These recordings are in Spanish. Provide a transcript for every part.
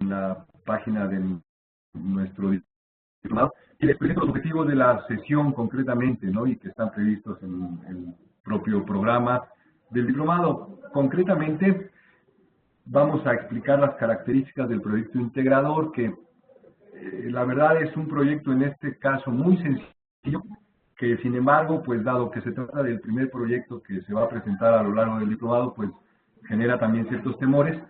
la página de nuestro diplomado, y les presento los objetivos de la sesión concretamente, ¿no? Y que están previstos en el propio programa del diplomado. Concretamente, vamos a explicar las características del proyecto integrador, que la verdad es un proyecto en este caso muy sencillo, que sin embargo, pues dado que se trata del primer proyecto que se va a presentar a lo largo del diplomado, pues genera también ciertos temores,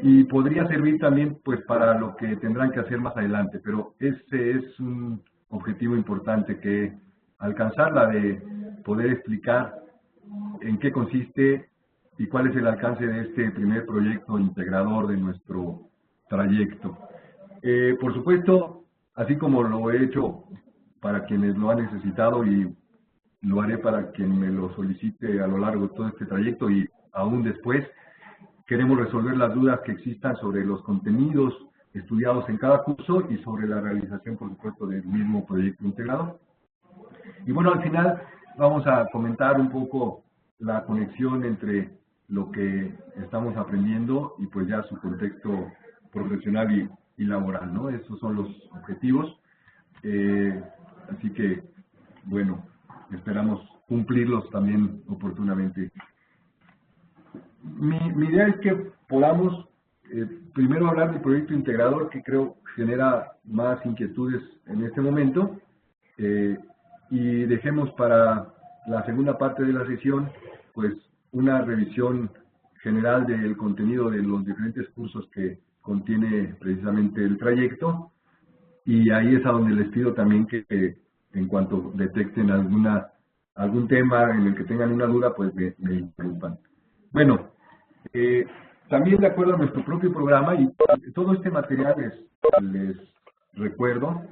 y podría servir también pues para lo que tendrán que hacer más adelante, pero ese es un objetivo importante que alcanzar, la de poder explicar en qué consiste y cuál es el alcance de este primer proyecto integrador de nuestro trayecto. Por supuesto, así como lo he hecho para quienes lo han necesitado, y lo haré para quien me lo solicite a lo largo de todo este trayecto y aún después, queremos resolver las dudas que existan sobre los contenidos estudiados en cada curso y sobre la realización, por supuesto, del mismo proyecto integrador. Y bueno, al final vamos a comentar un poco la conexión entre lo que estamos aprendiendo y pues ya su contexto profesional y laboral, ¿no? Esos son los objetivos. Así que, bueno, esperamos cumplirlos también oportunamente. Mi idea es que podamos primero hablar del proyecto integrador, que creo genera más inquietudes en este momento, y dejemos para la segunda parte de la sesión pues una revisión general del contenido de los diferentes cursos que contiene precisamente el trayecto, y ahí es a donde les pido también que en cuanto detecten algún tema en el que tengan una duda, pues me interrumpan. Bueno, también de acuerdo a nuestro propio programa, y todo este material les recuerdo,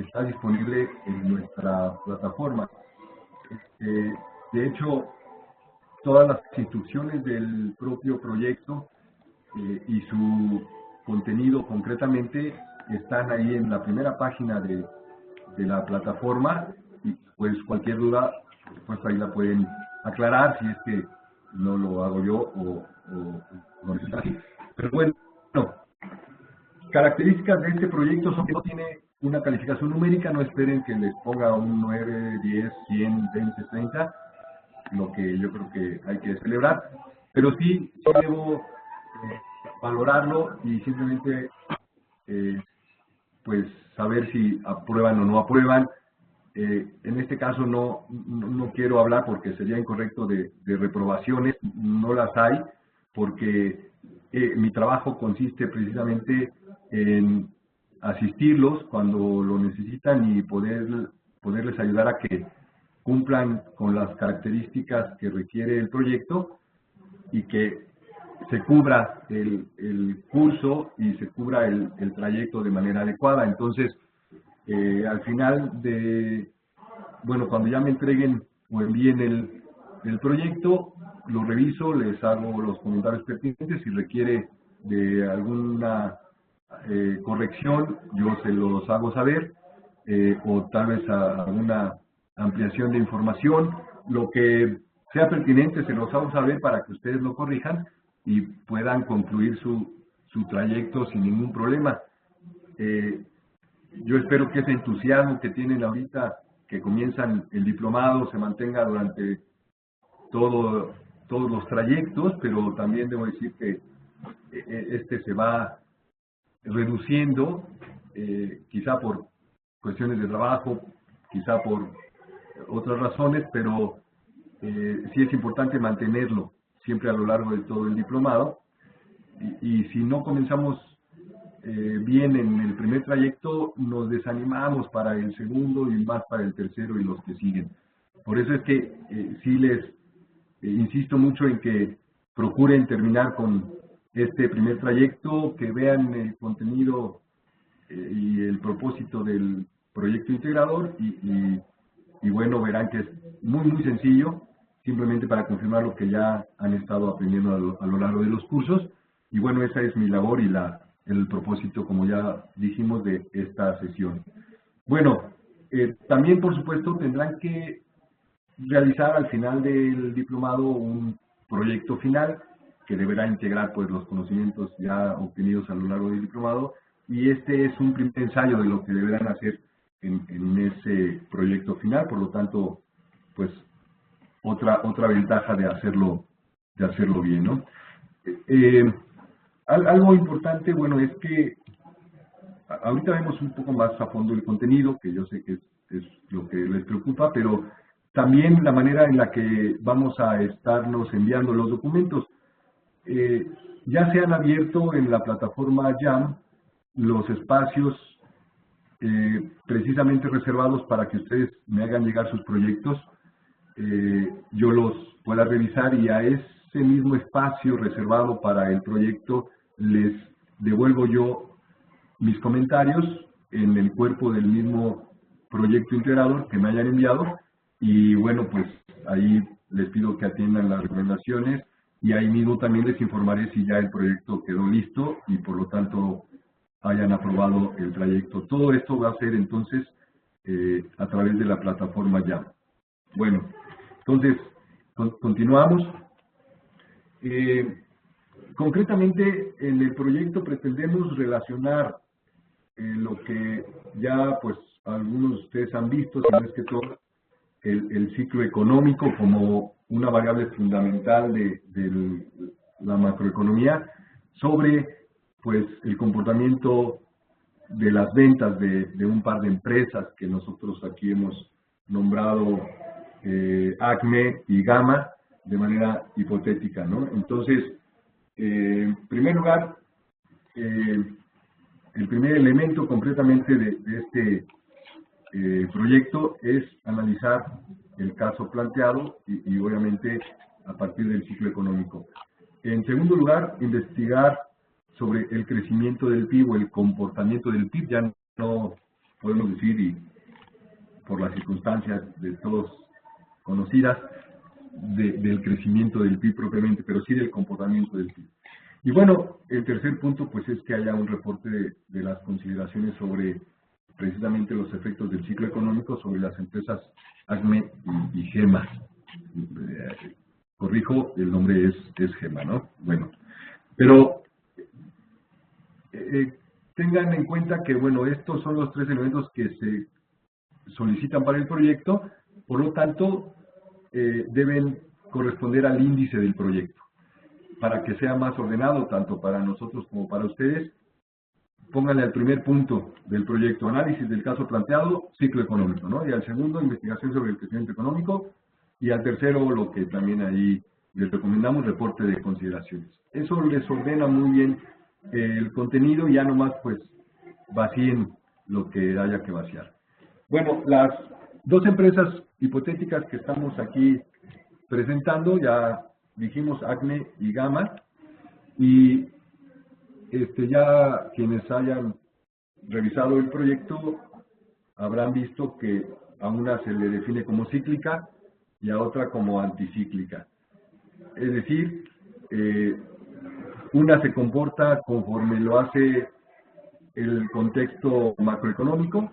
está disponible en nuestra plataforma. De hecho, todas las instrucciones del propio proyecto y su contenido concretamente están ahí en la primera página de la plataforma, y pues cualquier duda, por supuesto, ahí la pueden aclarar si es que no lo hago yo o no es así. Pero bueno, características de este proyecto son que no tiene una calificación numérica. No esperen que les ponga un 9, 10, 100, 20, 30, lo que yo creo que hay que celebrar, pero sí debo valorarlo y simplemente pues saber si aprueban o no aprueban. En este caso no quiero hablar, porque sería incorrecto, de reprobaciones. No las hay, porque mi trabajo consiste precisamente en asistirlos cuando lo necesitan y poderles ayudar a que cumplan con las características que requiere el proyecto, y que se cubra el curso y se cubra el trayecto de manera adecuada. Entonces, al final cuando ya me entreguen o envíen el proyecto, lo reviso, les hago los comentarios pertinentes. Si requiere de alguna corrección, yo se los hago saber, o tal vez alguna ampliación de información. Lo que sea pertinente se los hago saber para que ustedes lo corrijan y puedan concluir su trayecto sin ningún problema. Yo espero que ese entusiasmo que tienen ahorita, que comienzan el diplomado, se mantenga durante todos los trayectos, pero también debo decir que este se va reduciendo, quizá por cuestiones de trabajo, quizá por otras razones, pero sí es importante mantenerlo siempre a lo largo de todo el diplomado, y si no comenzamos bien en el primer trayecto, nos desanimamos para el segundo y más para el tercero y los que siguen. Por eso es que sí les insisto mucho en que procuren terminar con este primer trayecto, que vean el contenido y el propósito del proyecto integrador, y bueno, verán que es muy sencillo, simplemente para confirmar lo que ya han estado aprendiendo a lo largo de los cursos. Y bueno, esa es mi labor y el propósito, como ya dijimos, de esta sesión. Bueno, también por supuesto tendrán que realizar al final del diplomado un proyecto final, que deberá integrar pues los conocimientos ya obtenidos a lo largo del diplomado, y este es un primer ensayo de lo que deberán hacer en ese proyecto final. Por lo tanto, pues otra ventaja de hacerlo bien, ¿no? Algo importante, bueno, es que ahorita vemos un poco más a fondo el contenido, que yo sé que es lo que les preocupa, pero también la manera en la que vamos a estarnos enviando los documentos. Ya se han abierto en la plataforma JAM los espacios precisamente reservados para que ustedes me hagan llegar sus proyectos, yo los pueda revisar, y a ese mismo espacio reservado para el proyecto les devuelvo yo mis comentarios en el cuerpo del mismo proyecto integrador que me hayan enviado, y bueno, pues ahí les pido que atiendan las recomendaciones, y ahí mismo también les informaré si ya el proyecto quedó listo y por lo tanto hayan aprobado el trayecto. Todo esto va a ser entonces a través de la plataforma JAM. Bueno, entonces continuamos. Concretamente en el proyecto pretendemos relacionar lo que ya pues algunos de ustedes han visto, si no es que todo, el ciclo económico como una variable fundamental de la macroeconomía, sobre pues el comportamiento de las ventas de un par de empresas que nosotros aquí hemos nombrado ACME y Gama de manera hipotética, ¿no? Entonces, en primer lugar, el primer elemento concretamente de este proyecto es analizar el caso planteado y obviamente a partir del ciclo económico. En segundo lugar, investigar sobre el crecimiento del PIB o el comportamiento del PIB. Ya no podemos decir, y por las circunstancias de todos conocidas, del crecimiento del PIB propiamente, pero sí del comportamiento del PIB. Y bueno, el tercer punto pues es que haya un reporte de las consideraciones sobre precisamente los efectos del ciclo económico sobre las empresas ACME y GEMA. Corrijo, el nombre es GEMA, ¿no? Bueno, pero tengan en cuenta que, bueno, estos son los tres elementos que se solicitan para el proyecto, por lo tanto, deben corresponder al índice del proyecto. Para que sea más ordenado, tanto para nosotros como para ustedes, pónganle al primer punto del proyecto, análisis del caso planteado, ciclo económico, ¿no? Y al segundo, investigación sobre el crecimiento económico, y al tercero, lo que también ahí les recomendamos, reporte de consideraciones. Eso les ordena muy bien el contenido, y ya nomás pues vacíen lo que haya que vaciar. Bueno, las dos empresas hipotéticas que estamos aquí presentando, ya dijimos ACME y Gama, y ya quienes hayan revisado el proyecto habrán visto que a una se le define como cíclica y a otra como anticíclica. Es decir, una se comporta conforme lo hace el contexto macroeconómico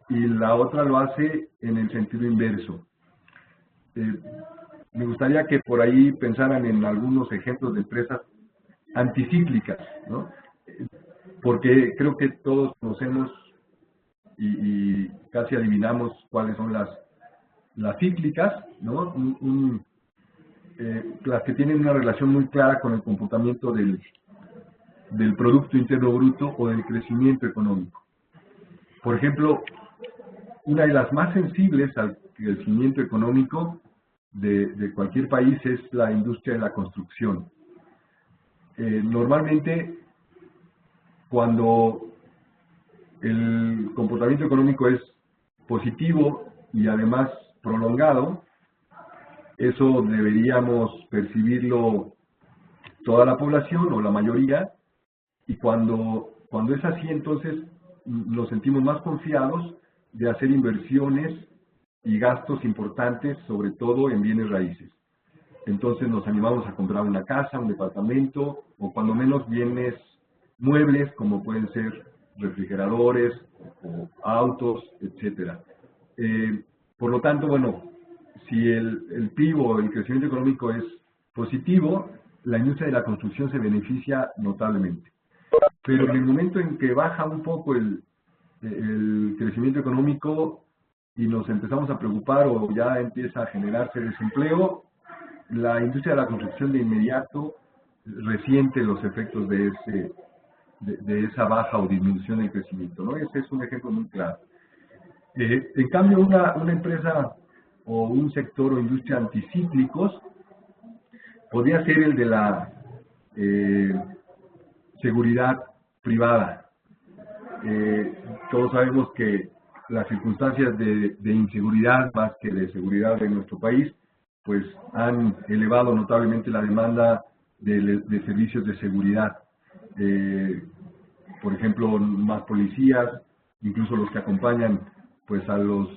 y la otra lo hace en el sentido inverso. Me gustaría que por ahí pensaran en algunos ejemplos de empresas anticíclicas, ¿no? Porque creo que todos conocemos y casi adivinamos cuáles son las cíclicas, ¿no? Las que tienen una relación muy clara con el comportamiento del Producto Interno Bruto o del crecimiento económico. Por ejemplo, una de las más sensibles al crecimiento económico de cualquier país es la industria de la construcción. Normalmente, cuando el comportamiento económico es positivo y además prolongado, eso deberíamos percibirlo toda la población o la mayoría, y cuando es así, entonces nos sentimos más confiados de hacer inversiones y gastos importantes, sobre todo en bienes raíces. Entonces nos animamos a comprar una casa, un departamento, o cuando menos bienes muebles, como pueden ser refrigeradores, o autos, etcétera. Por lo tanto, bueno, si el PIB o el crecimiento económico es positivo, la industria de la construcción se beneficia notablemente. Pero en el momento en que baja un poco el crecimiento económico y nos empezamos a preocupar o ya empieza a generarse desempleo, la industria de la construcción de inmediato resiente los efectos de esa baja o disminución del crecimiento, ¿no? Ese es un ejemplo muy claro. En cambio, una empresa o un sector o industria anticíclicos podría ser el de la seguridad privada. Todos sabemos que las circunstancias de inseguridad más que de seguridad en nuestro país pues han elevado notablemente la demanda de servicios de seguridad. Por ejemplo, más policías, incluso los que acompañan pues a los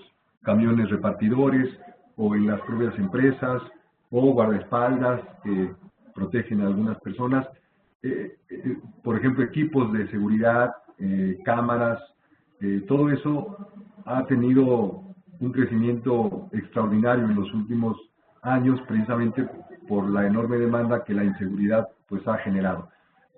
camiones repartidores o en las propias empresas, o guardaespaldas que protegen a algunas personas. Por ejemplo, equipos de seguridad, cámaras, todo eso ha tenido un crecimiento extraordinario en los últimos años, precisamente por la enorme demanda que la inseguridad pues ha generado,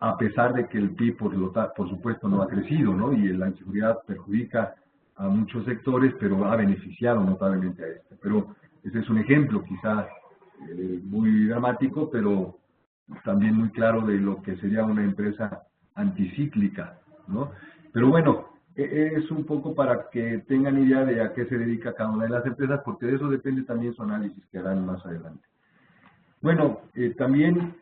a pesar de que el PIB por supuesto no ha crecido, ¿no? Y la inseguridad perjudica a muchos sectores, pero ha beneficiado notablemente a este. Pero ese es un ejemplo quizá muy dramático, pero también muy claro de lo que sería una empresa anticíclica, ¿no? Pero bueno, es un poco para que tengan idea de a qué se dedica cada una de las empresas, porque de eso depende también su análisis que harán más adelante. Bueno, también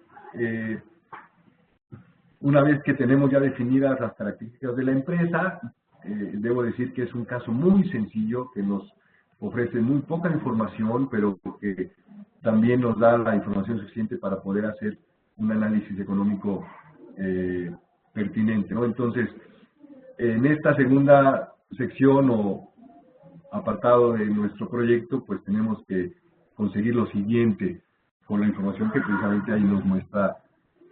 una vez que tenemos ya definidas las características de la empresa, debo decir que es un caso muy sencillo que nos ofrece muy poca información, pero que también nos da la información suficiente para poder hacer un análisis económico pertinente, ¿no? Entonces, en esta segunda sección o apartado de nuestro proyecto, pues tenemos que conseguir lo siguiente con la información que precisamente ahí nos muestra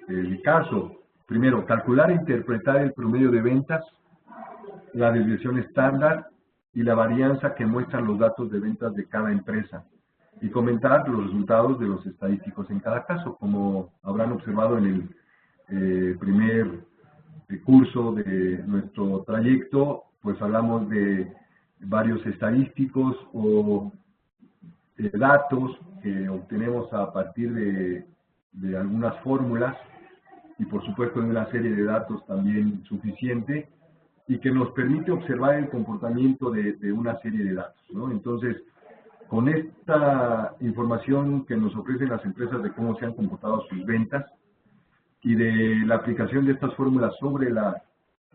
el caso. Primero, calcular e interpretar el promedio de ventas, la desviación estándar y la varianza que muestran los datos de ventas de cada empresa, y comentar los resultados de los estadísticos en cada caso. Como habrán observado en el primer curso de nuestro trayecto, pues hablamos de varios estadísticos o datos que obtenemos a partir de algunas fórmulas y por supuesto de una serie de datos también suficiente y que nos permite observar el comportamiento de una serie de datos, ¿no? Entonces, con esta información que nos ofrecen las empresas de cómo se han comportado sus ventas y de la aplicación de estas fórmulas sobre la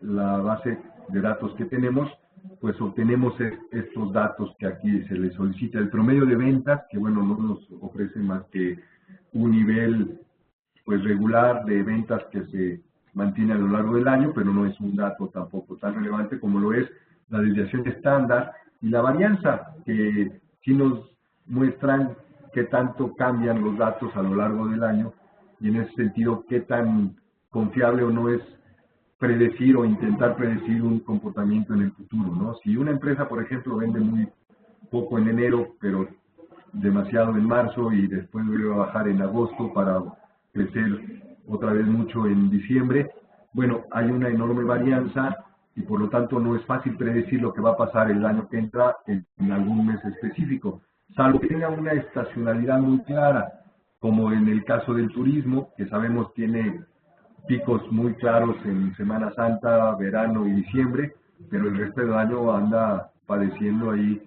base de datos que tenemos, pues obtenemos estos datos que aquí se les solicita. El promedio de ventas, que bueno, no nos ofrece más que un nivel pues regular de ventas que se mantiene a lo largo del año, pero no es un dato tampoco tan relevante como lo es la desviación estándar y la varianza, que sí nos muestran qué tanto cambian los datos a lo largo del año y en ese sentido qué tan confiable o no es predecir o intentar predecir un comportamiento en el futuro, ¿no? Si una empresa, por ejemplo, vende muy poco en enero, pero demasiado en marzo y después vuelve a bajar en agosto para crecer otra vez mucho en diciembre, bueno, hay una enorme varianza y por lo tanto no es fácil predecir lo que va a pasar el año que entra en algún mes específico, salvo que tenga una estacionalidad muy clara, como en el caso del turismo, que sabemos tiene picos muy claros en Semana Santa, verano y diciembre, pero el resto del año anda padeciendo ahí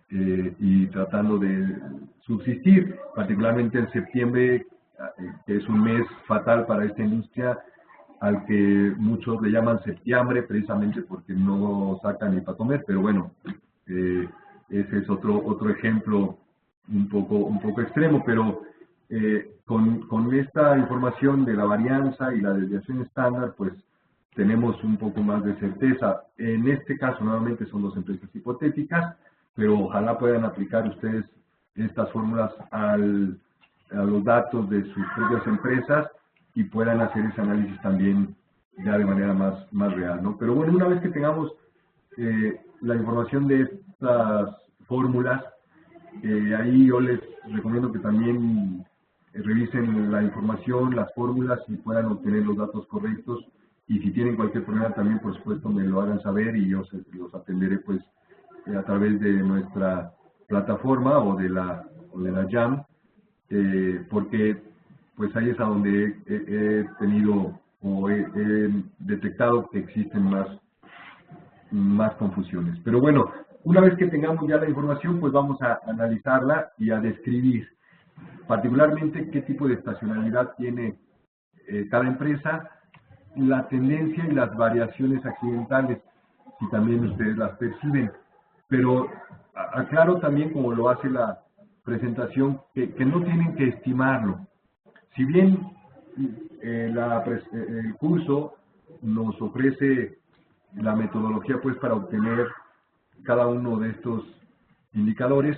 y tratando de subsistir, particularmente en septiembre, que es un mes fatal para esta industria, al que muchos le llaman septiembre, precisamente porque no sacan ni para comer, pero bueno, ese es otro ejemplo un poco extremo, pero con esta información de la varianza y la desviación estándar, pues tenemos un poco más de certeza. En este caso, nuevamente, son dos empresas hipotéticas, pero ojalá puedan aplicar ustedes estas fórmulas a los datos de sus propias empresas y puedan hacer ese análisis también ya de manera más real, ¿no? Pero bueno, una vez que tengamos la información de estas fórmulas, ahí yo les recomiendo que también revisen la información, las fórmulas y puedan obtener los datos correctos. Y si tienen cualquier problema también, por supuesto, me lo hagan saber y yo los atenderé pues a través de nuestra plataforma o de la JAM, porque pues ahí es a donde he tenido o he detectado que existen más confusiones. Pero bueno, una vez que tengamos ya la información, pues vamos a analizarla y a describir particularmente qué tipo de estacionalidad tiene cada empresa, la tendencia y las variaciones accidentales, si también ustedes las perciben. Pero aclaro también, como lo hace la presentación, que no tienen que estimarlo. Si bien el curso nos ofrece la metodología pues para obtener cada uno de estos indicadores,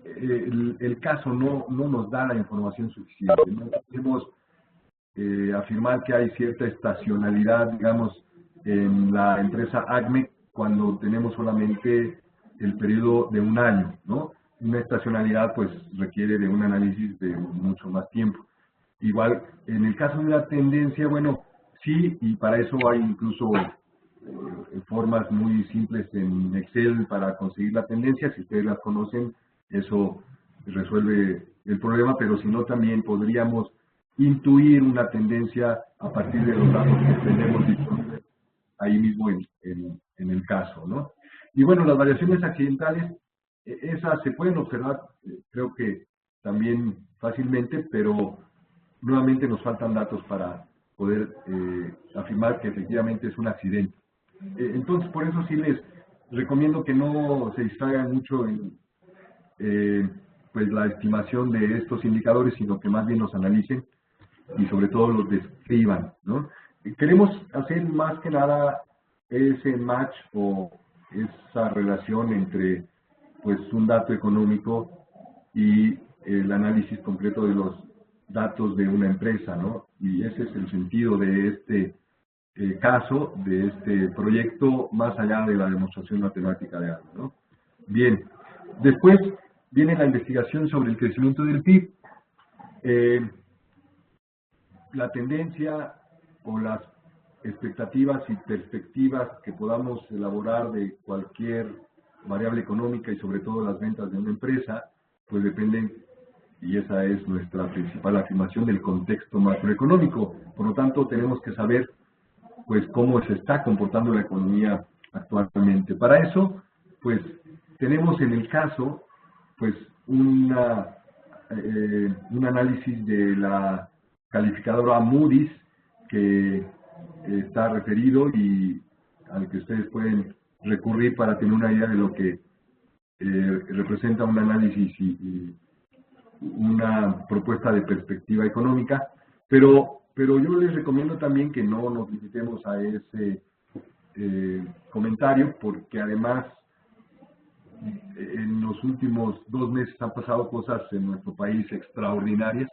el caso no nos da la información suficiente. No podemos afirmar que hay cierta estacionalidad, digamos, en la empresa ACME cuando tenemos solamente el periodo de un año, ¿no? Una estacionalidad pues requiere de un análisis de mucho más tiempo. Igual, en el caso de la tendencia, bueno, sí, y para eso hay incluso formas muy simples en Excel para conseguir la tendencia. Si ustedes las conocen, eso resuelve el problema, pero si no, también podríamos intuir una tendencia a partir de los datos que tenemos disponibles ahí mismo en el caso, ¿no? Y bueno, las variaciones accidentales, esas se pueden observar, creo que también fácilmente, pero nuevamente nos faltan datos para poder afirmar que efectivamente es un accidente. Entonces, por eso sí les recomiendo que no se distraigan mucho en pues la estimación de estos indicadores, sino que más bien los analicen y sobre todo los describan, ¿no? Queremos hacer más que nada ese match o esa relación entre pues un dato económico y el análisis concreto de los datos de una empresa, ¿no? Y ese es el sentido de este caso, de este proyecto, más allá de la demostración matemática de algo, ¿no? Bien, después viene la investigación sobre el crecimiento del PIB. La tendencia o las expectativas y perspectivas que podamos elaborar de cualquier variable económica y sobre todo las ventas de una empresa, pues dependen, y esa es nuestra principal afirmación, del contexto macroeconómico. Por lo tanto, tenemos que saber pues cómo se está comportando la economía actualmente. Para eso, pues tenemos en el caso pues un análisis de la calificadora Moody's que está referido y al que ustedes pueden recurrir para tener una idea de lo que representa un análisis y una propuesta de perspectiva económica, pero yo les recomiendo también que no nos limitemos a ese comentario, porque además en los últimos 2 meses han pasado cosas en nuestro país extraordinarias,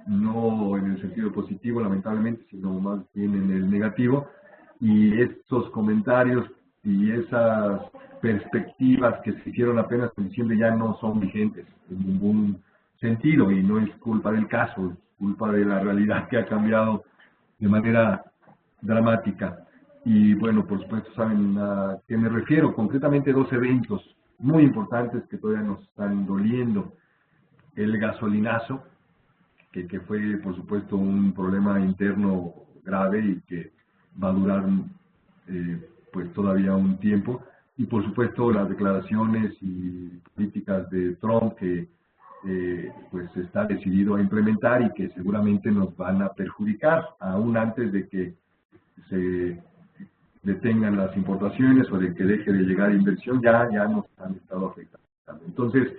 no en el sentido positivo lamentablemente, sino más bien en el negativo, y estos comentarios y esas perspectivas que se hicieron apenas en diciembre ya no son vigentes en ningún sentido, y no es culpa del caso, es culpa de la realidad que ha cambiado de manera dramática. Y bueno, por supuesto saben a qué me refiero, concretamente 2 eventos muy importantes que todavía nos están doliendo. El gasolinazo, que fue por supuesto un problema interno grave y que va a durar pues todavía un tiempo, y por supuesto las declaraciones y políticas de Trump que pues está decidido a implementar y que seguramente nos van a perjudicar aún antes de que se detengan las importaciones o de que deje de llegar inversión, ya nos han estado afectando. Entonces,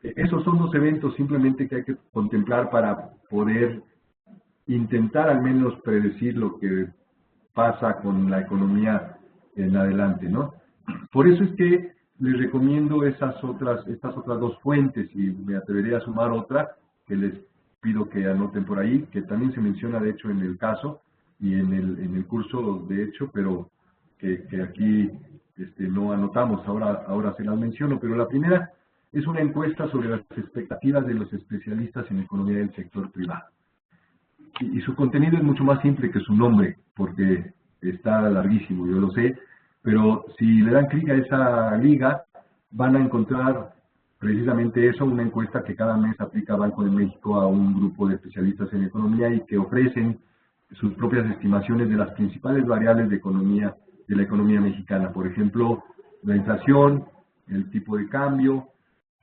esos son los eventos simplemente que hay que contemplar para poder intentar al menos predecir lo que pasa con la economía en adelante, ¿no? Por eso es que les recomiendo estas otras 2 fuentes, y me atrevería a sumar otra que les pido que anoten por ahí, que también se menciona de hecho en el caso y en el curso de hecho, pero que aquí no anotamos, ahora se las menciono. Pero la primera es una encuesta sobre las expectativas de los especialistas en economía del sector privado. Y su contenido es mucho más simple que su nombre, porque está larguísimo, yo lo sé, pero si le dan clic a esa liga, van a encontrar precisamente eso, una encuesta que cada mes aplica Banco de México a un grupo de especialistas en economía y que ofrecen sus propias estimaciones de las principales variables de economía, de la economía mexicana. Por ejemplo, la inflación, el tipo de cambio,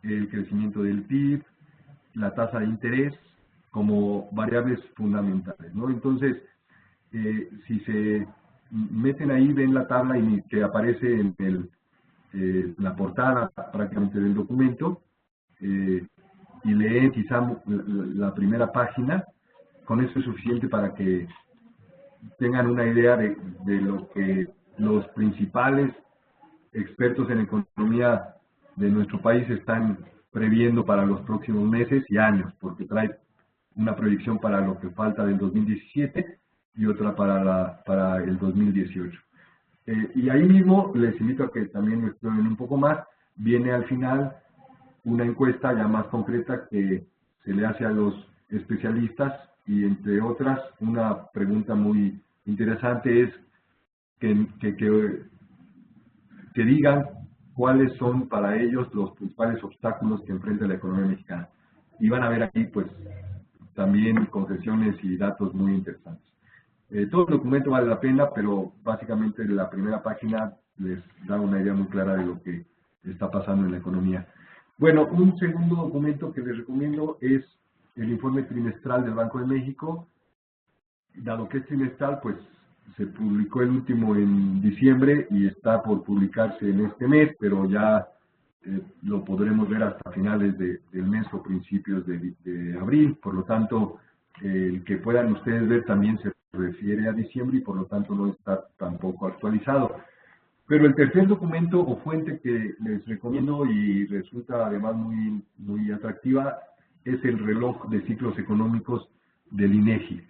el crecimiento del PIB, la tasa de interés, como variables fundamentales, ¿no? Entonces, si se meten ahí, ven la tabla que aparece en la portada prácticamente del documento, y leen quizá la primera página, con eso es suficiente para que tengan una idea de lo que los principales expertos en economía de nuestro país están previendo para los próximos meses y años, porque trae una proyección para lo que falta del 2017 y otra para el 2018. Y ahí mismo les invito a que también lo exploren un poco más. Viene al final una encuesta ya más concreta que se le hace a los especialistas y, entre otras, una pregunta muy interesante es que digan cuáles son para ellos los principales obstáculos que enfrenta la economía mexicana. Y van a ver aquí, pues, también concesiones y datos muy interesantes. Todo el documento vale la pena, pero básicamente la primera página les da una idea muy clara de lo que está pasando en la economía. Bueno, un segundo documento que les recomiendo es el informe trimestral del Banco de México. Dado que es trimestral, pues se publicó el último en diciembre y está por publicarse en este mes, pero ya lo podremos ver hasta finales del mes o principios de abril. Por lo tanto, el que puedan ustedes ver también se refiere a diciembre y por lo tanto no está tampoco actualizado. Pero el tercer documento o fuente que les recomiendo y resulta además muy, muy atractiva es el reloj de ciclos económicos del INEGI.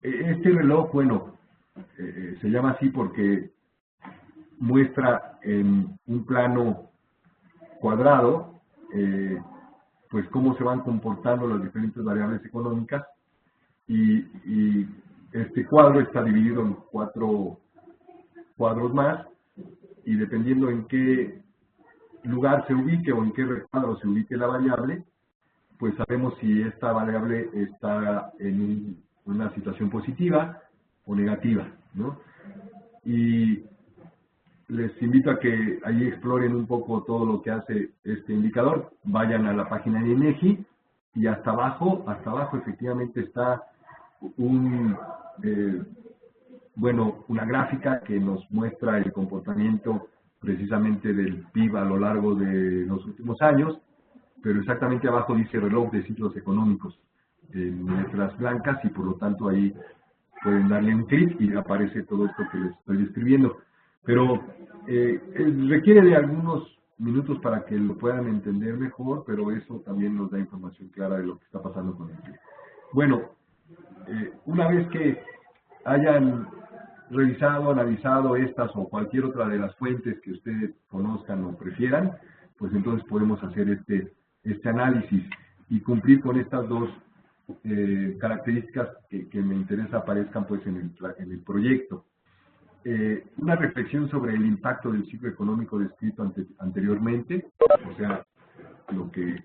Este reloj, bueno, se llama así porque muestra en un plano cuadrado pues cómo se van comportando las diferentes variables económicas y este cuadro está dividido en 4 cuadros más y dependiendo en qué lugar se ubique o en qué recuadro se ubique la variable, pues sabemos si esta variable está en una situación positiva o negativa, ¿no? Y les invito a que ahí exploren un poco todo lo que hace este indicador. Vayan a la página de INEGI y hasta abajo efectivamente está una gráfica que nos muestra el comportamiento precisamente del PIB a lo largo de los últimos años, pero exactamente abajo dice reloj de ciclos económicos en letras blancas y por lo tanto ahí pueden darle un clic y aparece todo esto que les estoy describiendo. Pero requiere de algunos minutos para que lo puedan entender mejor, pero eso también nos da información clara de lo que está pasando con el PIB. Bueno, una vez que hayan revisado, analizado estas o cualquier otra de las fuentes que ustedes conozcan o prefieran, pues entonces podemos hacer este análisis y cumplir con estas dos características que me interesa aparezcan pues en el proyecto. Una reflexión sobre el impacto del ciclo económico descrito anteriormente, o sea, lo que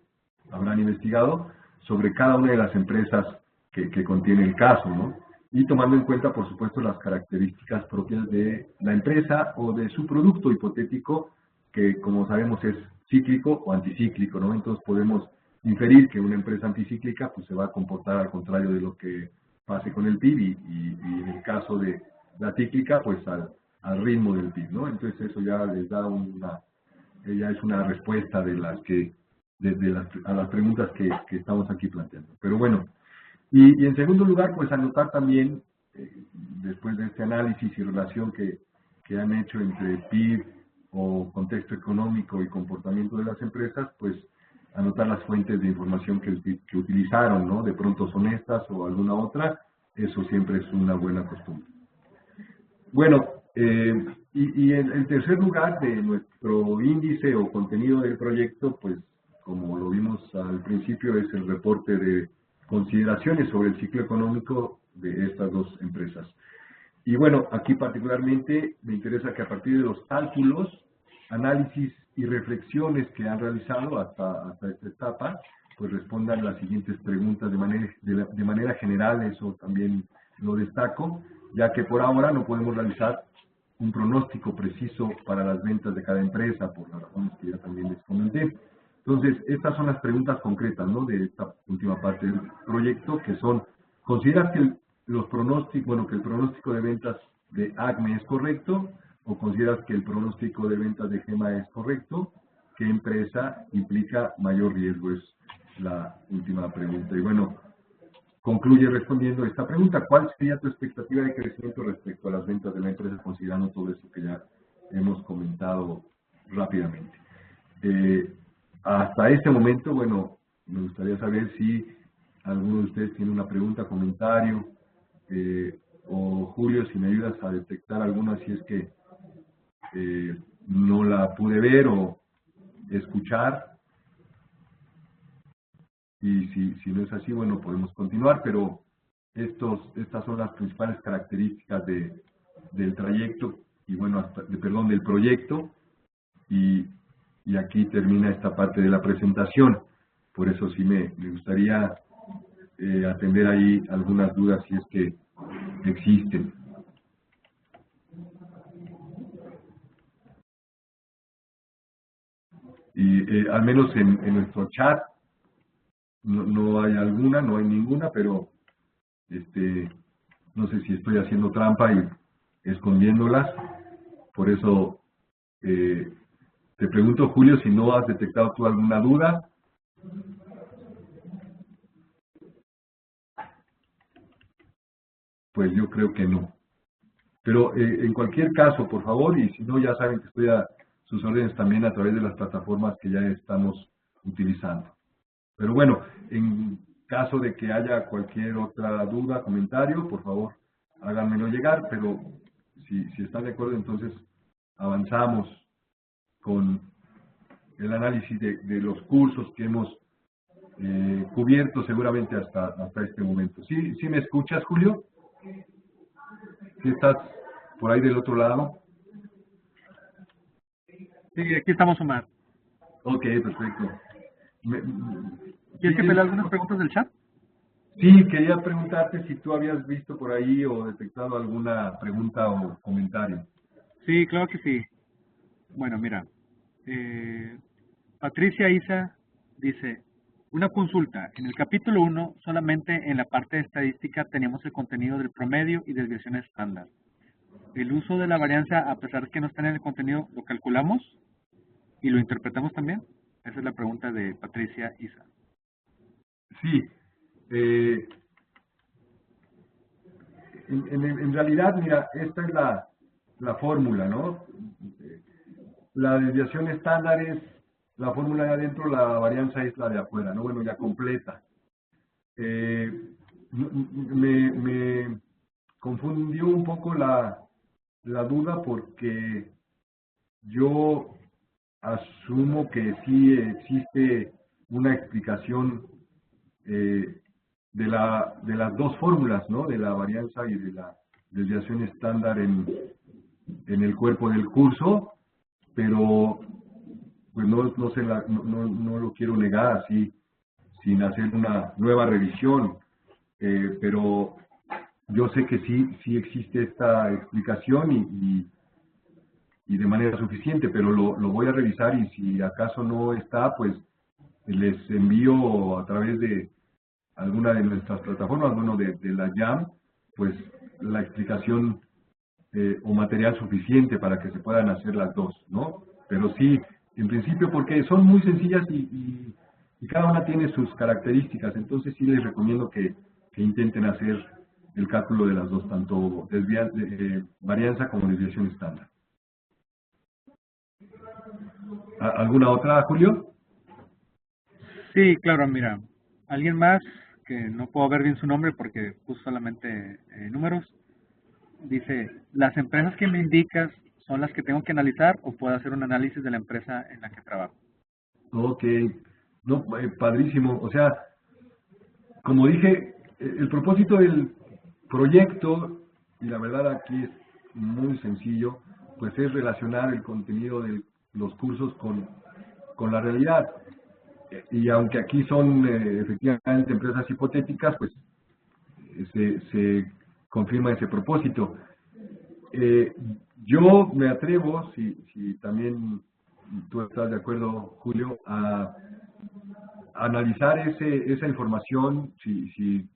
habrán investigado sobre cada una de las empresas que contiene el caso, ¿no? Y tomando en cuenta, por supuesto, las características propias de la empresa o de su producto hipotético, que como sabemos es cíclico o anticíclico, ¿no? Entonces podemos inferir que una empresa anticíclica pues se va a comportar al contrario de lo que pase con el PIB y en el caso de la cíclica pues al ritmo del PIB, ¿no? Entonces eso ya les da ya es una respuesta a las preguntas que estamos aquí planteando. Pero bueno, y en segundo lugar pues anotar también, después de este análisis y relación que han hecho entre PIB o contexto económico y comportamiento de las empresas, pues anotar las fuentes de información que utilizaron, ¿no? De pronto son estas o alguna otra, eso siempre es una buena costumbre. Bueno, Y en tercer lugar, de nuestro índice o contenido del proyecto, pues como lo vimos al principio, es el reporte de consideraciones sobre el ciclo económico de estas dos empresas. Y bueno, aquí particularmente me interesa que a partir de los cálculos, análisis y reflexiones que han realizado hasta esta etapa, pues respondan las siguientes preguntas de manera general. Eso también lo destaco, ya que por ahora no podemos realizar un pronóstico preciso para las ventas de cada empresa, por las razones que ya también les comenté. Entonces, estas son las preguntas concretas, ¿no?, de esta última parte del proyecto, que son: ¿consideras que los pronósticos, bueno, que el pronóstico de ventas de ACME es correcto, o consideras que el pronóstico de ventas de GEMA es correcto? ¿Qué empresa implica mayor riesgo? Es la última pregunta. Y bueno, concluye respondiendo esta pregunta: ¿cuál sería tu expectativa de crecimiento respecto a las ventas de la empresa, considerando todo eso que ya hemos comentado rápidamente? Hasta este momento, bueno, me gustaría saber si alguno de ustedes tiene una pregunta, comentario, o Julio, si me ayudas a detectar alguna, si es que no la pude ver o escuchar. Y si no es así, bueno, podemos continuar, pero estas son las principales características del trayecto, y bueno, del proyecto, y aquí termina esta parte de la presentación. Por eso sí me gustaría atender ahí algunas dudas, si es que existen. Y al menos en nuestro chat no hay alguna, no hay ninguna, pero no sé si estoy haciendo trampa y escondiéndolas. Por eso te pregunto, Julio, si no has detectado tú alguna duda. Pues yo creo que no. Pero en cualquier caso, por favor, y si no, ya saben que estoy a sus órdenes también a través de las plataformas que ya estamos utilizando. Pero bueno, en caso de que haya cualquier otra duda, comentario, por favor, háganmelo llegar, pero si están de acuerdo, entonces avanzamos con el análisis de los cursos que hemos cubierto seguramente hasta este momento. ¿Sí me escuchas, Julio? ¿Sí estás por ahí del otro lado? Sí, aquí estamos, Omar. Ok, perfecto. ¿Quieres que te lea algunas preguntas del chat? Sí, quería preguntarte si tú habías visto por ahí o detectado alguna pregunta o comentario. Sí, claro que sí. Bueno, mira, Patricia Isa dice, una consulta. En el capítulo 1, solamente en la parte de estadística teníamos el contenido del promedio y desviación estándar. ¿El uso de la varianza, a pesar de que no está en el contenido, lo calculamos y lo interpretamos también? Esa es la pregunta de Patricia Isa. Sí. En realidad, mira, esta es la fórmula, ¿no? La desviación estándar es la fórmula de adentro, la varianza es la de afuera, ¿no? Bueno, ya completa. Me confundió un poco la duda, porque yo asumo que sí existe una explicación de las dos fórmulas, ¿no?, de la varianza y de la desviación estándar en el cuerpo del curso, pero pues no lo quiero negar así sin hacer una nueva revisión, pero yo sé que sí existe esta explicación y de manera suficiente, pero lo voy a revisar, y si acaso no está, pues les envío a través de alguna de nuestras plataformas, bueno, de la JAM, pues la explicación o material suficiente para que se puedan hacer las dos, ¿no? Pero sí, en principio, porque son muy sencillas y cada una tiene sus características, entonces sí les recomiendo que intenten hacer el cálculo de las dos, tanto varianza como desviación estándar. ¿Alguna otra, Julio? Sí, claro, mira, alguien más que no puedo ver bien su nombre porque puso solamente números. dice, ¿las empresas que me indicas son las que tengo que analizar o puedo hacer un análisis de la empresa en la que trabajo? Ok, no, padrísimo. O sea, como dije, el propósito del proyecto, y la verdad aquí es muy sencillo, pues es relacionar el contenido de los cursos con la realidad. Y aunque aquí son efectivamente empresas hipotéticas, pues se confirma ese propósito. Eh, yo me atrevo, si también tú estás de acuerdo, Julio, a analizar esa información, si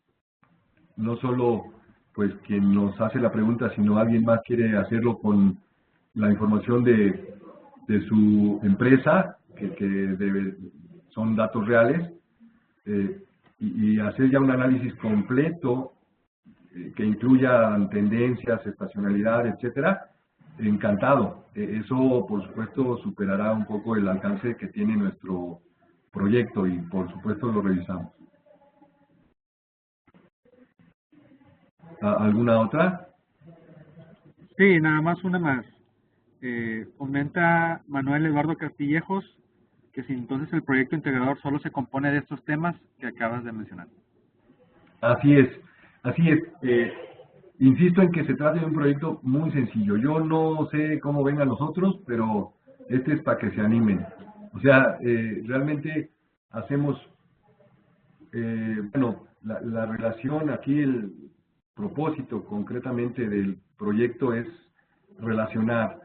no solo pues quien nos hace la pregunta, sino alguien más quiere hacerlo con la información de su empresa, son datos reales, y hacer ya un análisis completo que incluya tendencias, estacionalidad, etcétera, encantado. Eso, por supuesto, superará un poco el alcance que tiene nuestro proyecto y, por supuesto, lo revisamos. ¿Alguna otra? Sí, nada más una más. Comenta Manuel Eduardo Castillejos que si entonces el proyecto integrador solo se compone de estos temas que acabas de mencionar. Así es, así es. Insisto en que se trata de un proyecto muy sencillo. Yo no sé cómo vengan los otros, pero este es para que se animen. O sea, realmente hacemos, bueno, la relación aquí, el propósito concretamente del proyecto es relacionar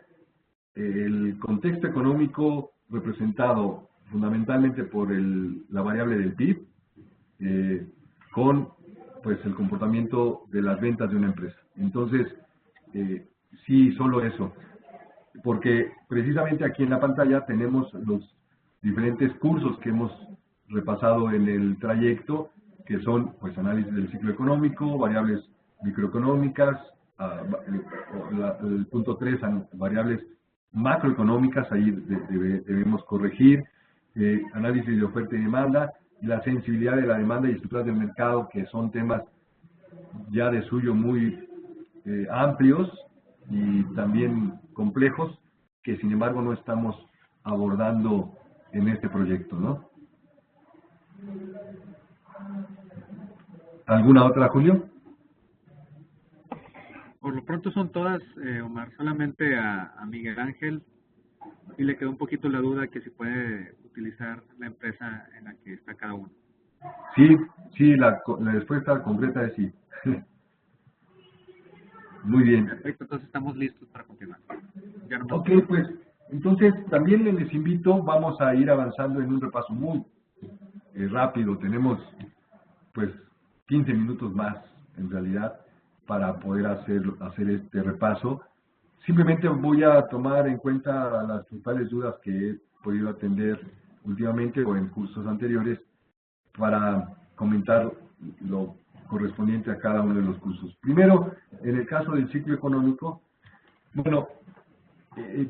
el contexto económico representado fundamentalmente por la variable del PIB, con pues el comportamiento de las ventas de una empresa. Entonces, sí, solo eso, porque precisamente aquí en la pantalla tenemos los diferentes cursos que hemos repasado en el trayecto, que son pues análisis del ciclo económico, variables microeconómicas, el punto 3, variables macroeconómicas, ahí debemos corregir, análisis de oferta y demanda, y la sensibilidad de la demanda y estructuras del mercado, que son temas ya de suyo muy amplios y también complejos, que sin embargo no estamos abordando en este proyecto, ¿no? ¿Alguna otra, Julio? Por lo pronto son todas, Omar, solamente a Miguel Ángel y le quedó un poquito la duda que si puede utilizar la empresa en la que está cada uno. Sí, sí, la respuesta concreta es sí. Muy bien. Perfecto, entonces estamos listos para continuar. Ya no Ok, pues entonces también les invito, vamos a ir avanzando en un repaso muy rápido. Tenemos pues 15 minutos más en realidad para poder hacer este repaso. Simplemente voy a tomar en cuenta las principales dudas que he podido atender últimamente o en cursos anteriores para comentar lo correspondiente a cada uno de los cursos. Primero, en el caso del ciclo económico, bueno,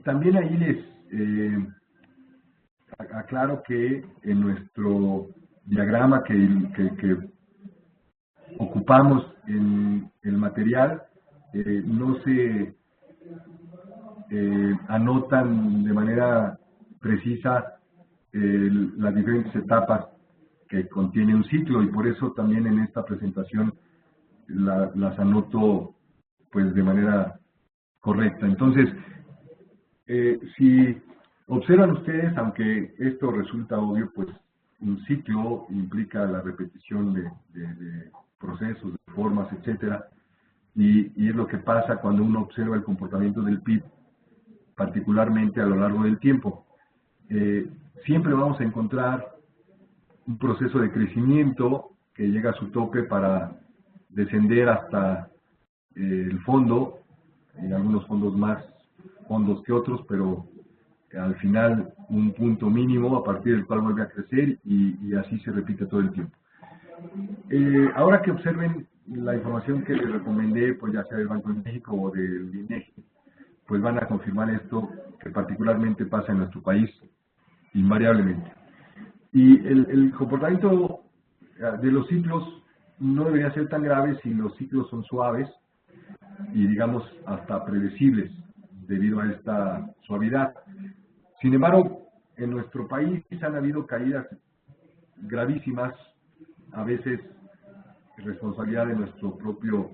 también ahí les aclaro que en nuestro diagrama que ocupamos en el material, no se anotan de manera precisa las diferentes etapas que contiene un ciclo, y por eso también en esta presentación las anoto pues de manera correcta. Entonces, si observan ustedes, aunque esto resulta obvio, pues un ciclo implica la repetición de procesos, de formas, etcétera, y es lo que pasa cuando uno observa el comportamiento del PIB, particularmente a lo largo del tiempo. Siempre vamos a encontrar un proceso de crecimiento que llega a su tope para descender hasta el fondo, y algunos fondos más fondos que otros, pero al final un punto mínimo a partir del cual vuelve a crecer, y así se repite todo el tiempo. Ahora que observen la información que les recomendé, pues ya sea del Banco de México o del INEGI, pues van a confirmar esto que particularmente pasa en nuestro país, invariablemente. Y el comportamiento de los ciclos no debería ser tan grave si los ciclos son suaves, y digamos hasta predecibles debido a esta suavidad. Sin embargo, en nuestro país han habido caídas gravísimas, a veces responsabilidad de nuestro propio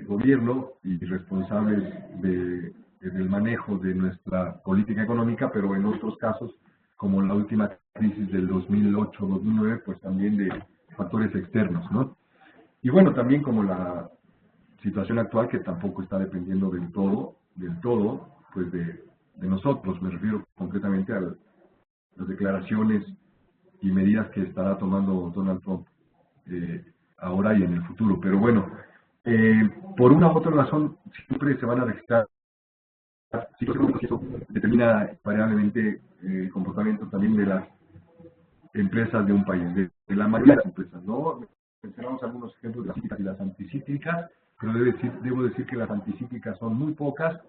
gobierno y responsables del manejo de nuestra política económica, pero en otros casos, como la última crisis del 2008-2009, pues también de factores externos, ¿no? Y bueno, también como la situación actual, que tampoco está dependiendo del todo, pues de nosotros. Me refiero concretamente a las declaraciones y medidas que estará tomando Donald Trump ahora y en el futuro. Pero bueno, por una u otra razón, siempre se van a registrar ciclos económicos y eso determina variablemente el comportamiento también de las empresas de un país, de la mayoría de las empresas, ¿no? Mencionamos algunos ejemplos de las cíclicas y las anticíclicas, pero debo decir que las anticíclicas son muy pocas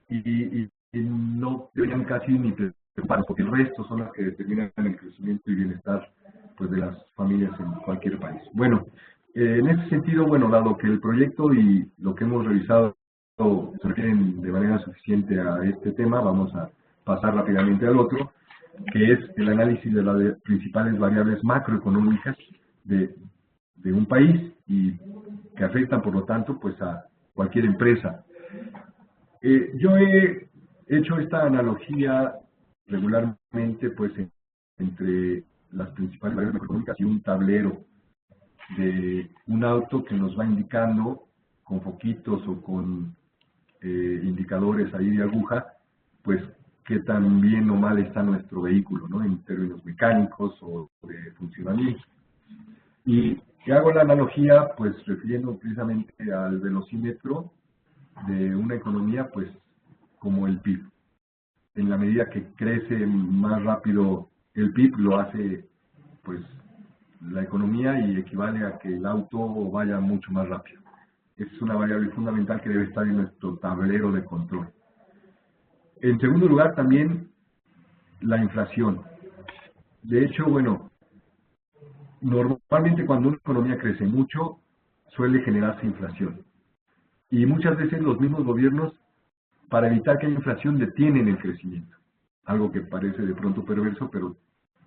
y no deberían casi ni preocuparnos, porque el resto son las que determinan el crecimiento y bienestar pues, de las familias en cualquier país. Bueno, en ese sentido, bueno, dado que el proyecto y lo que hemos revisado se refieren de manera suficiente a este tema, vamos a pasar rápidamente al otro, que es el análisis de las principales variables macroeconómicas de un país y que afectan, por lo tanto, pues a cualquier empresa. Yo he hecho esta analogía regularmente, pues, entre las principales variables macroeconómicas y un tablero de un auto que nos va indicando con foquitos o con indicadores ahí de aguja, pues, qué tan bien o mal está nuestro vehículo, ¿no? En términos mecánicos o de funcionamiento. Y hago la analogía, pues, refiriendo precisamente al velocímetro de una economía, pues, como el PIB. En la medida que crece más rápido el PIB, lo hace, pues, la economía y equivale a que el auto vaya mucho más rápido. Esa es una variable fundamental que debe estar en nuestro tablero de control. En segundo lugar, también la inflación. De hecho, bueno, normalmente cuando una economía crece mucho, suele generarse inflación. Y muchas veces los mismos gobiernos, para evitar que haya inflación, detienen el crecimiento. Algo que parece de pronto perverso, pero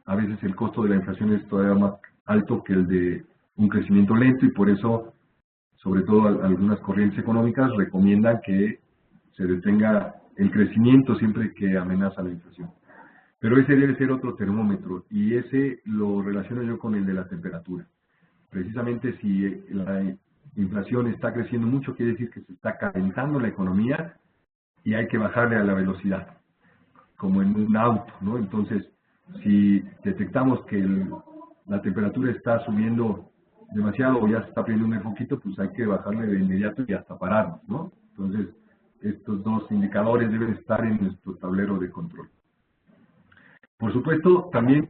a veces el costo de la inflación es todavía más alto que el de un crecimiento lento y por eso, sobre todo algunas corrientes económicas, recomiendan que se detenga el crecimiento siempre que amenaza la inflación. Pero ese debe ser otro termómetro y ese lo relaciono yo con el de la temperatura. Precisamente si la inflación está creciendo mucho, quiere decir que se está calentando la economía y hay que bajarle a la velocidad, como en un auto, ¿no? Entonces, si detectamos que la temperatura está subiendo demasiado o ya se está prendiendo un poquito, pues hay que bajarle de inmediato y hasta pararnos, ¿no? Entonces, estos dos indicadores deben estar en nuestro tablero de control. Por supuesto, también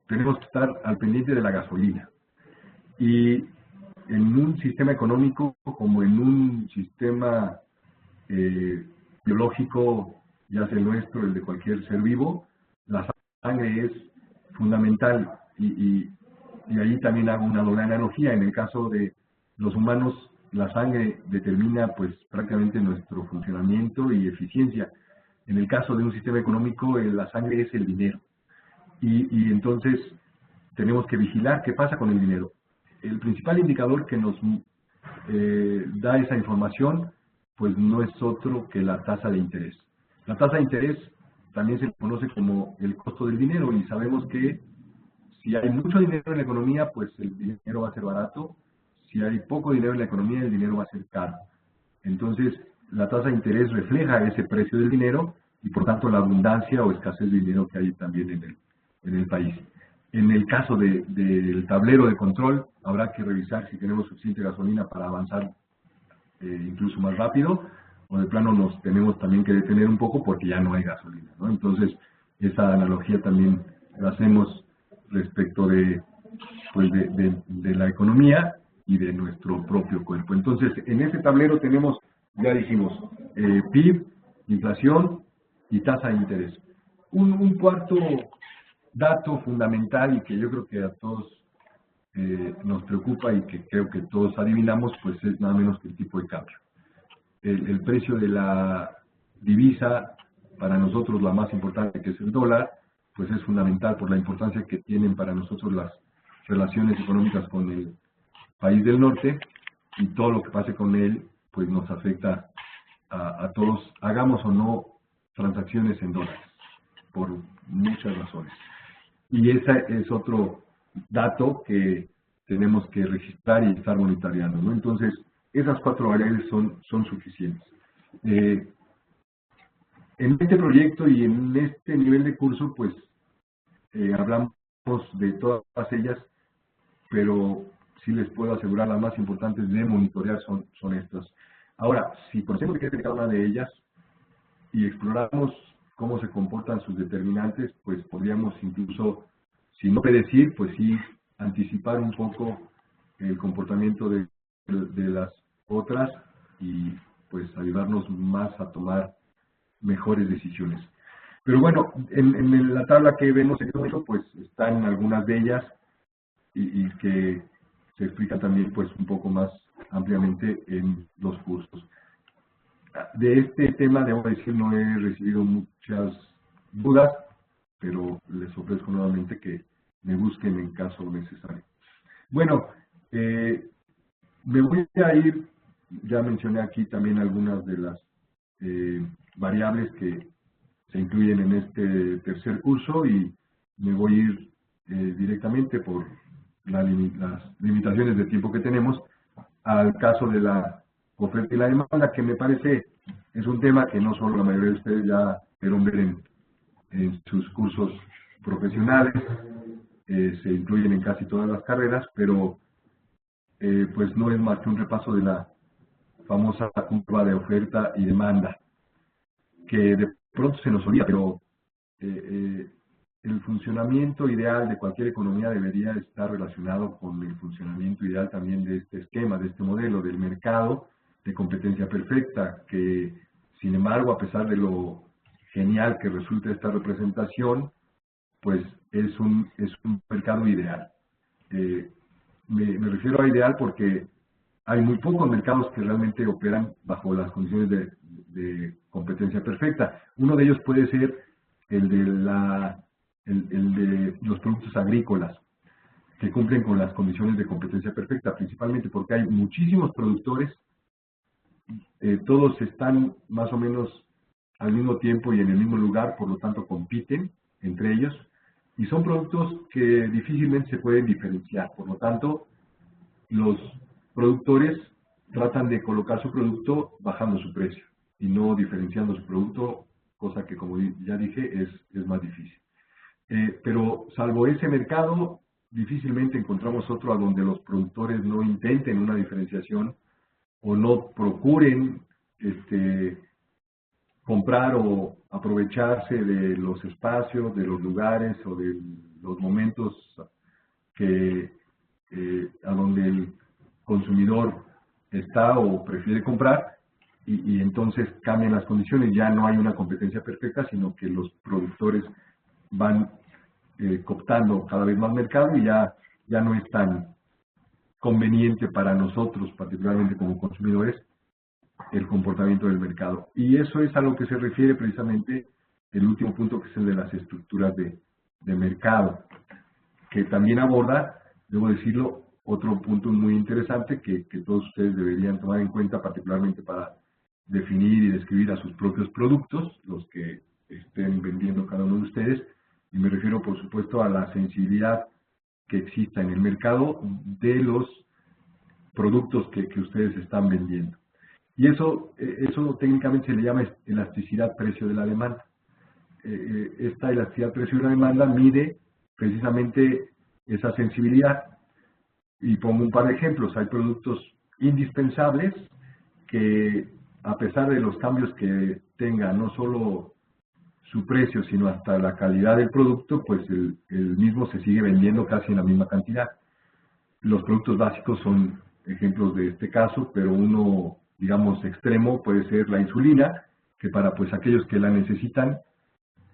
tenemos que estar al pendiente de la gasolina. Y en un sistema económico como en un sistema biológico, ya sea el nuestro, el de cualquier ser vivo, la sangre es fundamental y ahí también hago una doble analogía. En el caso de los humanos, la sangre determina pues prácticamente nuestro funcionamiento y eficiencia. En el caso de un sistema económico, la sangre es el dinero. Y entonces tenemos que vigilar qué pasa con el dinero. El principal indicador que nos da esa información, pues no es otro que la tasa de interés. La tasa de interés también se conoce como el costo del dinero y sabemos que si hay mucho dinero en la economía, pues el dinero va a ser barato. Si hay poco dinero en la economía, el dinero va a ser caro. Entonces, la tasa de interés refleja ese precio del dinero y por tanto la abundancia o escasez de dinero que hay también en el país. En el caso del tablero de control, habrá que revisar si tenemos suficiente gasolina para avanzar incluso más rápido, o de plano nos tenemos también que detener un poco porque ya no hay gasolina, ¿no? Entonces, esa analogía también la hacemos respecto pues de la economía y de nuestro propio cuerpo. Entonces, en ese tablero tenemos, ya dijimos, PIB, inflación y tasa de interés. Un cuarto dato fundamental y que yo creo que a todos nos preocupa y que creo que todos adivinamos, pues es nada menos que el tipo de cambio. el precio de la divisa, para nosotros la más importante, que es el dólar, pues es fundamental por la importancia que tienen para nosotros las relaciones económicas con el país del norte, y todo lo que pase con él pues nos afecta a todos, hagamos o no transacciones en dólares, por muchas razones. Y ese es otro dato que tenemos que registrar y estar monitoreando, ¿no? Entonces, esas 4 variables son suficientes. En este proyecto y en este nivel de curso, pues, hablamos de todas ellas, pero sí les puedo asegurar las más importantes de monitorear son estas. Ahora, si conocemos qué es cada una de ellas y exploramos cómo se comportan sus determinantes, pues podríamos incluso, si no predecir, pues sí anticipar un poco el comportamiento de las otras y pues ayudarnos más a tomar mejores decisiones. Pero bueno, en la tabla que vemos en este momento, pues están algunas de ellas y que se explica también pues un poco más ampliamente en los cursos. De este tema, debo decir, no he recibido muchas dudas, pero les ofrezco nuevamente que me busquen en caso necesario. Bueno, me voy a ir, ya mencioné aquí también algunas de las variables que se incluyen en este tercer curso y me voy a ir directamente por las limitaciones de tiempo que tenemos al caso de la oferta y la demanda, que me parece es un tema que no solo la mayoría de ustedes ya pudieron ver en sus cursos profesionales, se incluyen en casi todas las carreras, pero pues no es más que un repaso de la famosa curva de oferta y demanda, que de pronto se nos olvida, pero el funcionamiento ideal de cualquier economía debería estar relacionado con el funcionamiento ideal también de este esquema, de este modelo del mercado de competencia perfecta, que sin embargo, a pesar de lo genial que resulta esta representación, pues es un mercado ideal. Me refiero a ideal porque hay muy pocos mercados que realmente operan bajo las condiciones de competencia perfecta. Uno de ellos puede ser el de los productos agrícolas, que cumplen con las condiciones de competencia perfecta, principalmente porque hay muchísimos productores, todos están más o menos al mismo tiempo y en el mismo lugar, por lo tanto compiten entre ellos, y son productos que difícilmente se pueden diferenciar. Por lo tanto, los productores tratan de colocar su producto bajando su precio y no diferenciando su producto, cosa que, como ya dije, es más difícil. Pero salvo ese mercado, difícilmente encontramos otro a donde los productores no intenten una diferenciación o no procuren comprar o aprovecharse de los espacios, de los lugares o de los momentos a donde el consumidor está o prefiere comprar, y entonces cambian las condiciones. Ya no hay una competencia perfecta, sino que los productores van cooptando cada vez más mercado y ya no es tan conveniente para nosotros, particularmente como consumidores, el comportamiento del mercado. Y eso es a lo que se refiere precisamente el último punto, que es el de las estructuras de mercado, que también aborda, debo decirlo, otro punto muy interesante que todos ustedes deberían tomar en cuenta, particularmente para definir y describir a sus propios productos, los que estén vendiendo cada uno de ustedes, y me refiero, por supuesto, a la sensibilidad que exista en el mercado de los productos que ustedes están vendiendo. Y eso técnicamente se le llama elasticidad precio de la demanda. Esta elasticidad precio de la demanda mide precisamente esa sensibilidad. Y pongo un par de ejemplos. Hay productos indispensables que, a pesar de los cambios que tenga no solo su precio, sino hasta la calidad del producto, pues el mismo se sigue vendiendo casi en la misma cantidad. Los productos básicos son ejemplos de este caso, pero uno, digamos, extremo puede ser la insulina, que para pues aquellos que la necesitan,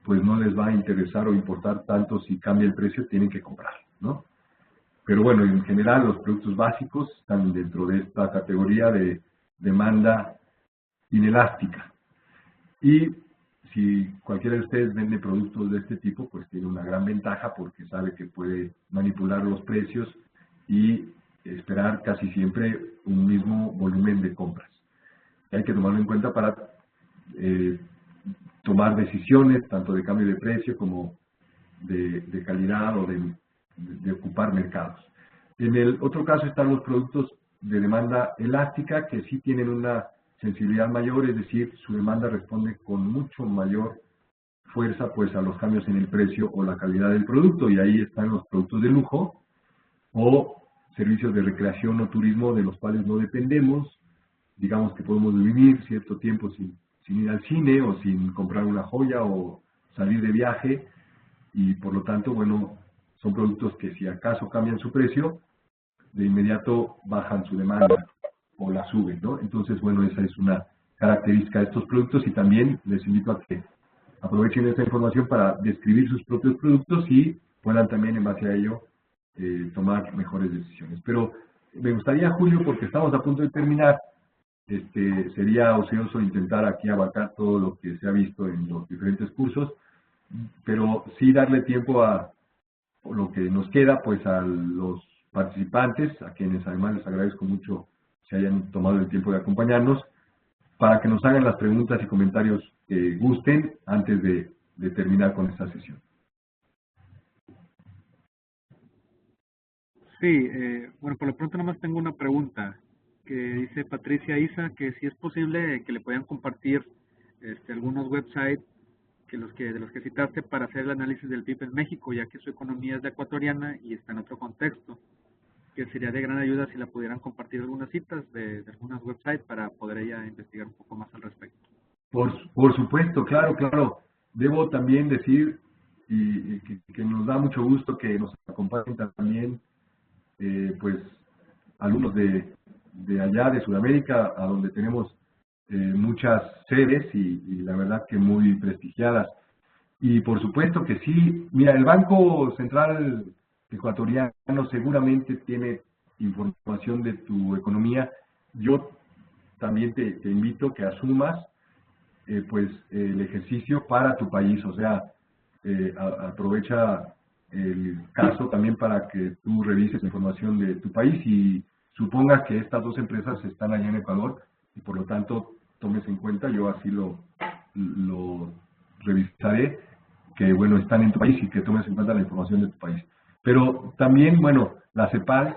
pues no les va a interesar o importar tanto si cambia el precio, tienen que comprar, ¿no? Pero bueno, en general los productos básicos están dentro de esta categoría de demanda inelástica. Y si cualquiera de ustedes vende productos de este tipo, pues tiene una gran ventaja porque sabe que puede manipular los precios y esperar casi siempre un mismo volumen de compras. Hay que tomarlo en cuenta para tomar decisiones tanto de cambio de precio como de calidad o de ocupar mercados. En el otro caso están los productos de demanda elástica que sí tienen una sensibilidad mayor, es decir, su demanda responde con mucho mayor fuerza pues a los cambios en el precio o la calidad del producto, y ahí están los productos de lujo o servicios de recreación o turismo de los cuales no dependemos. Digamos que podemos vivir cierto tiempo sin ir al cine o sin comprar una joya o salir de viaje, y por lo tanto, bueno, son productos que si acaso cambian su precio, de inmediato bajan su demanda o la suben, ¿no? Entonces, bueno, esa es una característica de estos productos, y también les invito a que aprovechen esta información para describir sus propios productos y puedan también en base a ello tomar mejores decisiones. Pero me gustaría, Julio, porque estamos a punto de terminar, sería ocioso intentar aquí abarcar todo lo que se ha visto en los diferentes cursos, pero sí darle tiempo a lo que nos queda, pues a los participantes, a quienes además les agradezco mucho se hayan tomado el tiempo de acompañarnos, para que nos hagan las preguntas y comentarios que gusten antes de terminar con esta sesión. Sí, bueno, por lo pronto nomás tengo una pregunta que dice Patricia Isa, que si es posible que le puedan compartir algunos websites de los que citaste para hacer el análisis del PIB en México, ya que su economía es la ecuatoriana y está en otro contexto, que sería de gran ayuda si la pudieran compartir algunas citas de algunos websites para poder ella investigar un poco más al respecto. Por supuesto, claro, claro. Debo también decir y que nos da mucho gusto que nos acompañen también pues alumnos de allá, de Sudamérica, a donde tenemos muchas sedes y la verdad que muy prestigiadas. Y por supuesto que sí, mira, el Banco Central Ecuatoriano seguramente tiene información de tu economía. Yo también te invito que asumas pues el ejercicio para tu país, o sea, aprovecha el caso también para que tú revises la información de tu país y supongas que estas dos empresas están allá en Ecuador y por lo tanto tomes en cuenta, yo así lo revisaré, que bueno, están en tu país y que tomes en cuenta la información de tu país. Pero también, bueno, la CEPAL,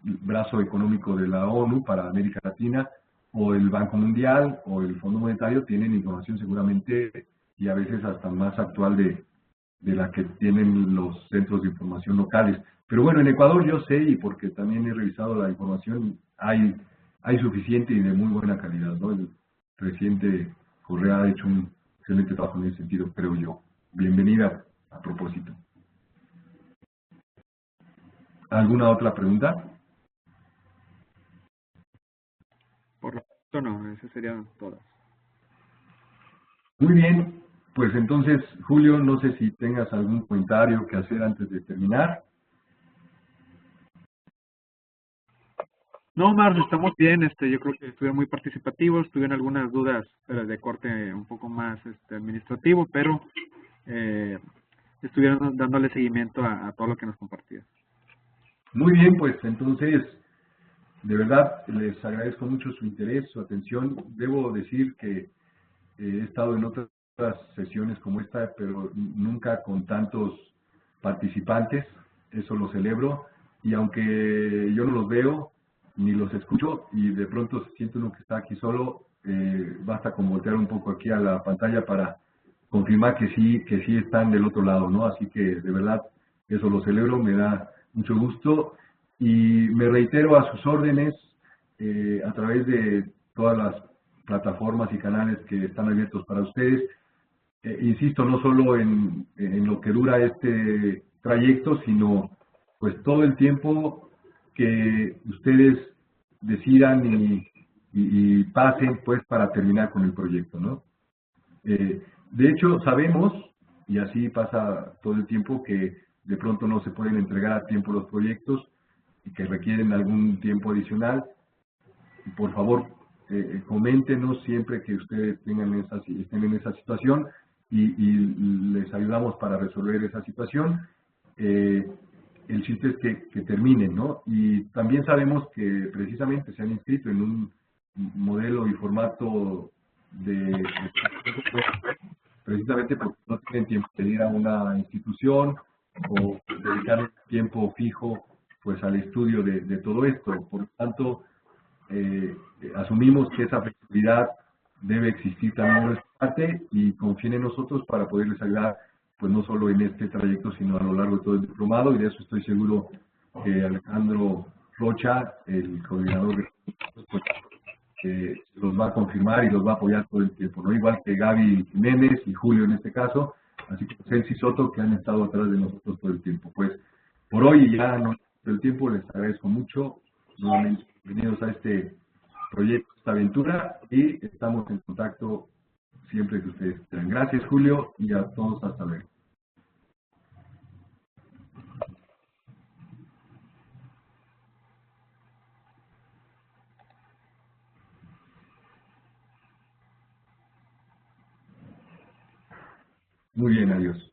brazo económico de la ONU para América Latina, o el Banco Mundial o el Fondo Monetario tienen información seguramente y a veces hasta más actual de la que tienen los centros de información locales. Pero bueno, en Ecuador yo sé, y porque también he revisado la información, hay suficiente y de muy buena calidad, ¿no? El presidente Correa ha hecho un excelente trabajo en ese sentido, creo yo. Bienvenida a propósito. ¿Alguna otra pregunta? Por lo tanto, no, esas serían todas. Muy bien, pues entonces, Julio, no sé si tengas algún comentario que hacer antes de terminar. No, Marlos, estamos bien. Yo creo que estuvieron muy participativos, tuvieron algunas dudas de corte un poco más administrativo, pero estuvieron dándole seguimiento a todo lo que nos compartías. Muy bien, pues entonces, de verdad, les agradezco mucho su interés, su atención. Debo decir que he estado en otras sesiones como esta, pero nunca con tantos participantes, eso lo celebro, y aunque yo no los veo ni los escucho y de pronto se siente uno que está aquí solo, basta con voltear un poco aquí a la pantalla para confirmar que sí están del otro lado, ¿no? Así que de verdad eso lo celebro, me da mucho gusto y me reitero a sus órdenes a través de todas las plataformas y canales que están abiertos para ustedes. Insisto, no solo en lo que dura este trayecto, sino pues todo el tiempo que ustedes decidan y pasen pues para terminar con el proyecto, ¿no? De hecho, sabemos, y así pasa todo el tiempo, que de pronto no se pueden entregar a tiempo los proyectos y que requieren algún tiempo adicional. Por favor, coméntenos siempre que ustedes estén en esa situación y les ayudamos para resolver esa situación. El chiste es que terminen, ¿no? Y también sabemos que precisamente se han inscrito en un modelo y formato de precisamente porque no tienen tiempo de ir a una institución o dedicar un tiempo fijo pues al estudio de todo esto. Por lo tanto, asumimos que esa flexibilidad debe existir también en nuestra parte y confíen en nosotros para poderles ayudar, pues no solo en este trayecto, sino a lo largo de todo el diplomado, y de eso estoy seguro que Alejandro Rocha, el coordinador de pues, los va a confirmar y los va a apoyar todo el tiempo, ¿no? Igual que Gaby Jiménez y Julio en este caso, así como Celsi Soto, que han estado atrás de nosotros todo el tiempo. Pues por hoy ya no todo el tiempo, les agradezco mucho, nuevamente bienvenidos a este proyecto, esta aventura, y estamos en contacto siempre que ustedes quieran. Gracias, Julio, y a todos hasta luego. Muy bien, adiós.